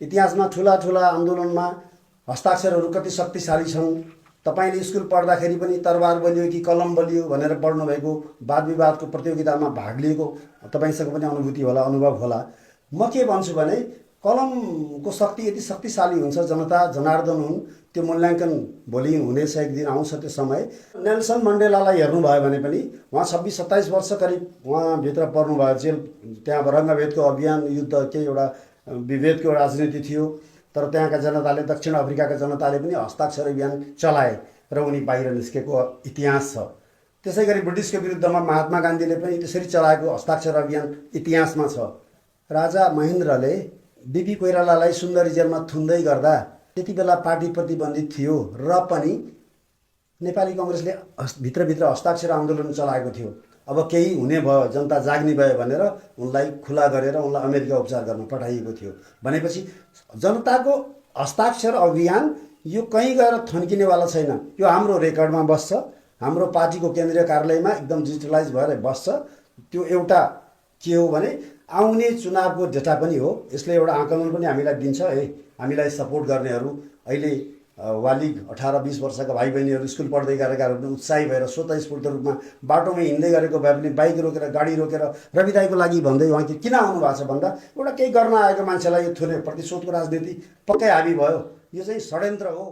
इतिहासमा ठुला ठुला आन्दोलनमा हस्ताक्षरहरू कति शक्तिशाली छन्। तपाईले स्कुल पढ्दाखेरि पनि तरबार बलियो कि कलम बलियो भनेर पढ्नु भएको, वाद विवादको प्रतियोगितामा भाग लिएको तपाईसँग पनि अनुभूति होला, अनुभव होला। म के भन्छु भने कलमको शक्ति यति शक्तिशाली हुन्छ, जनता जनार्दन हुन्, त्यो मूल्याङ्कन भोलि हुनेछ, एक दिन आउँछ त्यो समय। नेल्सन मण्डेलालाई हेर्नुभयो भने पनि उहाँ 26-27 वर्ष करिब उहाँभित्र पर्नुभयो, जेल। त्यहाँ रङ्गभेदको अभियान, युद्ध, केही एउटा विभेदको राजनीति थियो, तर त्यहाँका जनताले, दक्षिण अफ्रिकाका जनताले पनि हस्ताक्षर अभियान चलाए र उनी बाहिर निस्केको इतिहास छ। त्यसै गरी ब्रिटिसको विरुद्धमा महात्मा गान्धीले पनि त्यसरी चलाएको हस्ताक्षर अभियान इतिहासमा छ। राजा महेन्द्रले बिपी कोइरालालाई सुन्दरी जेलमा थुन्दै गर्दा त्यति बेला पार्टी प्रतिबन्धित थियो र पनि नेपाली कङ्ग्रेसले भित्रभित्र हस्ताक्षर आन्दोलन चलाएको थियो। अब केही हुने भयो, जनता जाग्ने भयो भनेर उनलाई खुला गरेर उनलाई अमेरिका उपचार गर्न पठाइएको थियो। भनेपछि जनताको हस्ताक्षर अभियान यो कहीँ गएर थन्किनेवाला छैन। यो हाम्रो रेकर्डमा बस्छ, हाम्रो पार्टीको केन्द्रीय कार्यालयमा एकदम डिजिटलाइज भएर बस्छ। त्यो एउटा के हो भने आउने चुनावको डेटा पनि हो। यसले एउटा आकलन पनि हामीलाई दिन्छ, हामीलाई सपोर्ट गर्नेहरू, अहिले वालिग 18-20 वर्षका भाइ बहिनीहरू, स्कुल पढ्दै गरेकाहरू पनि उत्साही भएर स्वतःस्फूर्त रूपमा बाटोमै हिँड्दै गरेको भए पनि बाइक रोकेर, गाडी रोकेर रवि दाइको लागि भन्दै उहाँ किन आउनु भएको छ भन्दा एउटा केही गर्न आएको मान्छेलाई यो थुने प्रतिशोधको राजनीति पक्कै हाबी भयो। यो चाहिँ षड्यन्त्र हो।